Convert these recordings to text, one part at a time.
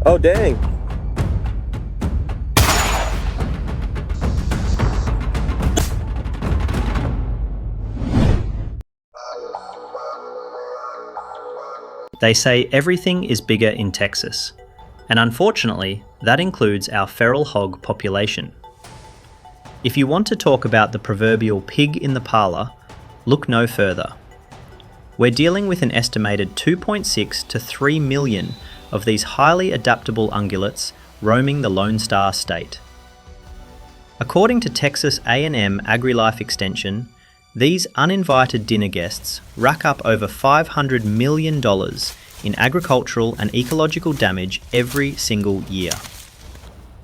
Oh, dang. They say everything is bigger in Texas, and unfortunately, that includes our feral hog population. If you want to talk about the proverbial pig in the parlour, look no further. We're dealing with an estimated 2.6 to 3 million of these highly adaptable ungulates roaming the Lone Star State. According to Texas A&M AgriLife Extension, these uninvited dinner guests rack up over $500 million in agricultural and ecological damage every single year.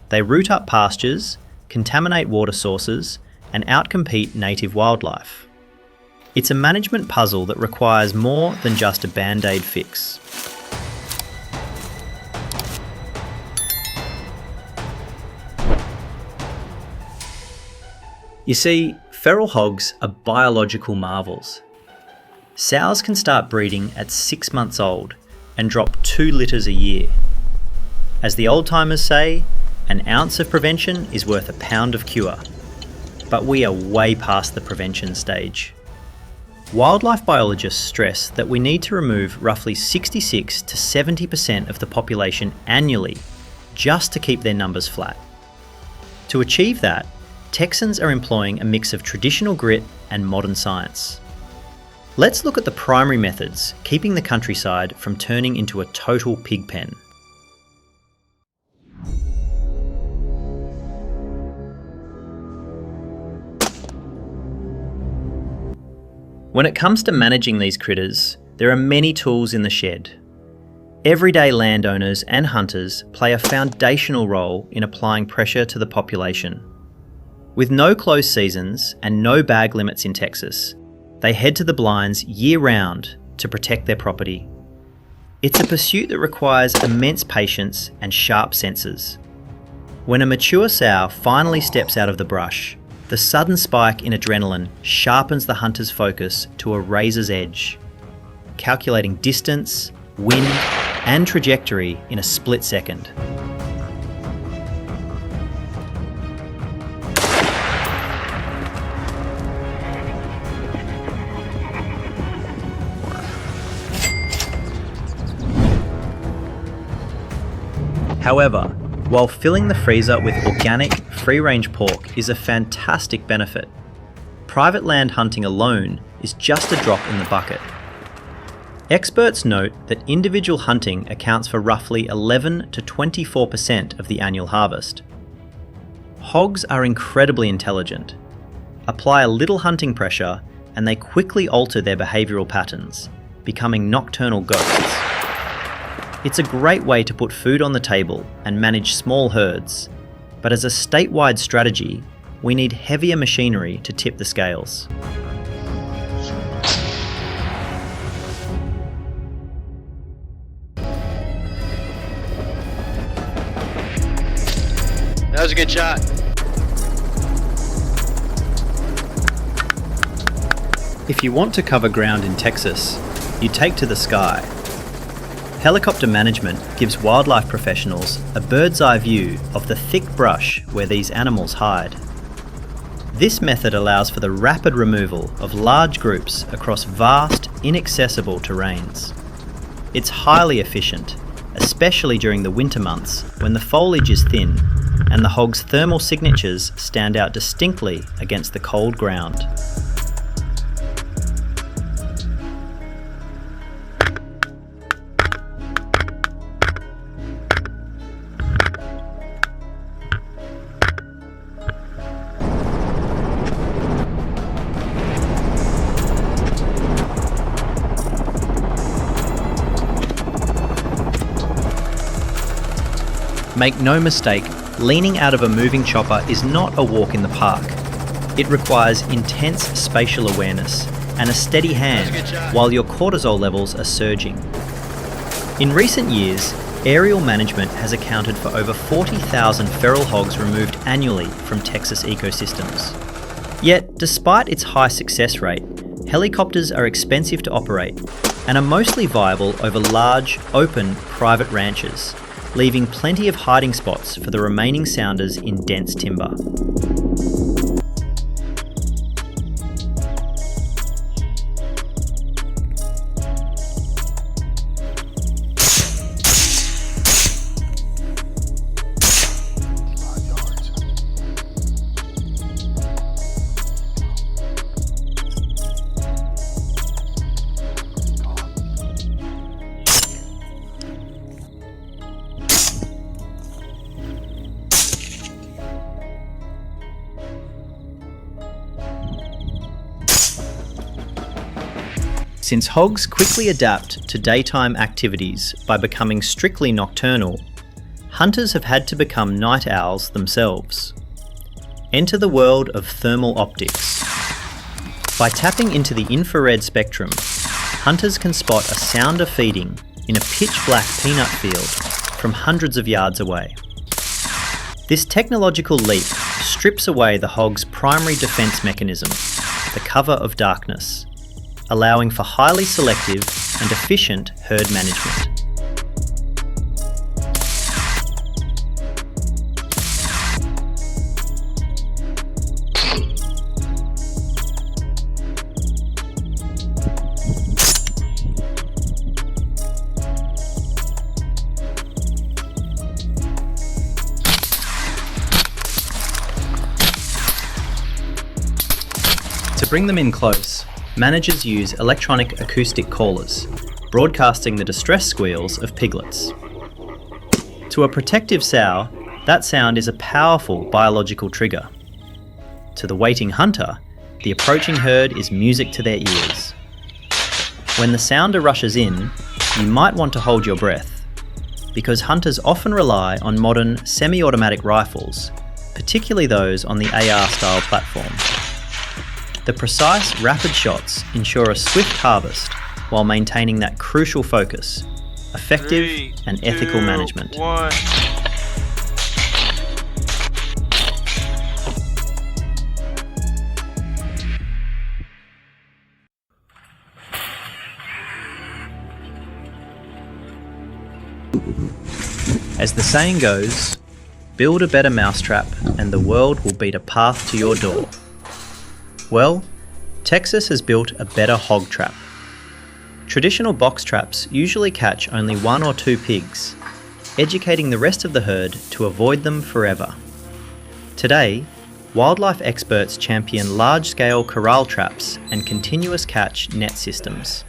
They root up pastures, contaminate water sources, and outcompete native wildlife. It's a management puzzle that requires more than just a band-aid fix. You see, feral hogs are biological marvels. Sows can start breeding at 6 months old and drop 2 litres a year. As the old-timers say, an ounce of prevention is worth a pound of cure. But we are way past the prevention stage. Wildlife biologists stress that we need to remove roughly 66 to 70% of the population annually just to keep their numbers flat. To achieve that, Texans are employing a mix of traditional grit and modern science. Let's look at the primary methods keeping the countryside from turning into a total pig pen. When it comes to managing these critters, there are many tools in the shed. Everyday landowners and hunters play a foundational role in applying pressure to the population. With no closed seasons and no bag limits in Texas, they head to the blinds year-round to protect their property. It's a pursuit that requires immense patience and sharp senses. When a mature sow finally steps out of the brush, the sudden spike in adrenaline sharpens the hunter's focus to a razor's edge, calculating distance, wind, and trajectory in a split second. However, while filling the freezer with organic, free-range pork is a fantastic benefit, private land hunting alone is just a drop in the bucket. Experts note that individual hunting accounts for roughly 11 to 24% of the annual harvest. Hogs are incredibly intelligent. Apply a little hunting pressure and they quickly alter their behavioural patterns, becoming nocturnal ghosts. It's a great way to put food on the table and manage small herds, but as a statewide strategy, we need heavier machinery to tip the scales. That was a good shot. If you want to cover ground in Texas, you take to the sky. Helicopter management gives wildlife professionals a bird's eye view of the thick brush where these animals hide. This method allows for the rapid removal of large groups across vast, inaccessible terrains. It's highly efficient, especially during the winter months when the foliage is thin and the hog's thermal signatures stand out distinctly against the cold ground. Make no mistake, leaning out of a moving chopper is not a walk in the park. It requires intense spatial awareness and a steady hand while your cortisol levels are surging. In recent years, aerial management has accounted for over 40,000 feral hogs removed annually from Texas ecosystems. Yet, despite its high success rate, helicopters are expensive to operate and are mostly viable over large, open, private ranches, leaving plenty of hiding spots for the remaining sounders in dense timber. Since hogs quickly adapt to daytime activities by becoming strictly nocturnal, hunters have had to become night owls themselves. Enter the world of thermal optics. By tapping into the infrared spectrum, hunters can spot a sounder feeding in a pitch-black peanut field from hundreds of yards away. This technological leap strips away the hog's primary defence mechanism, the cover of darkness, allowing for highly selective and efficient herd management. To bring them in close, managers use electronic acoustic callers, broadcasting the distress squeals of piglets. To a protective sow, that sound is a powerful biological trigger. To the waiting hunter, the approaching herd is music to their ears. When the sounder rushes in, you might want to hold your breath, because hunters often rely on modern semi-automatic rifles, particularly those on the AR-style platform. The precise, rapid shots ensure a swift harvest while maintaining that crucial focus, effective and ethical management. 1. As the saying goes, build a better mousetrap and the world will beat a path to your door. Well, Texas has built a better hog trap. Traditional box traps usually catch only 1 or 2 pigs, educating the rest of the herd to avoid them forever. Today, wildlife experts champion large-scale corral traps and continuous catch net systems.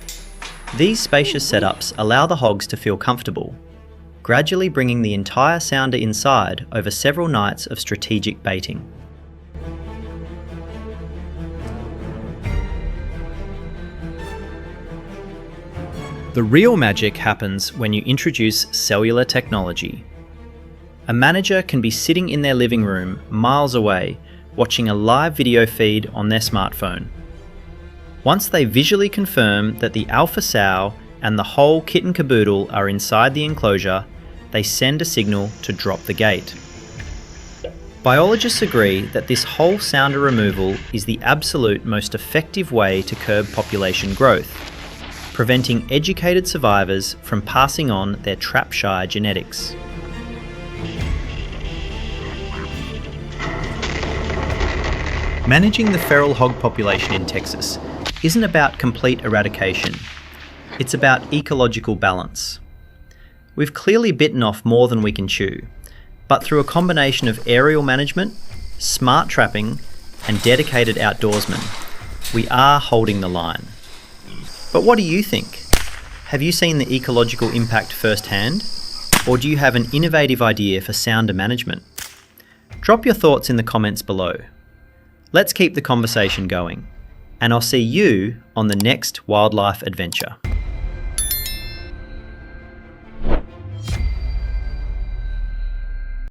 These spacious setups allow the hogs to feel comfortable, gradually bringing the entire sounder inside over several nights of strategic baiting. The real magic happens when you introduce cellular technology. A manager can be sitting in their living room miles away, watching a live video feed on their smartphone. Once they visually confirm that the alpha sow and the whole kit and caboodle are inside the enclosure, they send a signal to drop the gate. Biologists agree that this whole sounder removal is the absolute most effective way to curb population growth, preventing educated survivors from passing on their trap-shy genetics. Managing the feral hog population in Texas isn't about complete eradication. It's about ecological balance. We've clearly bitten off more than we can chew, but through a combination of aerial management, smart trapping, and dedicated outdoorsmen, we are holding the line. But what do you think? Have you seen the ecological impact firsthand? Or do you have an innovative idea for sounder management? Drop your thoughts in the comments below. Let's keep the conversation going, and I'll see you on the next wildlife adventure.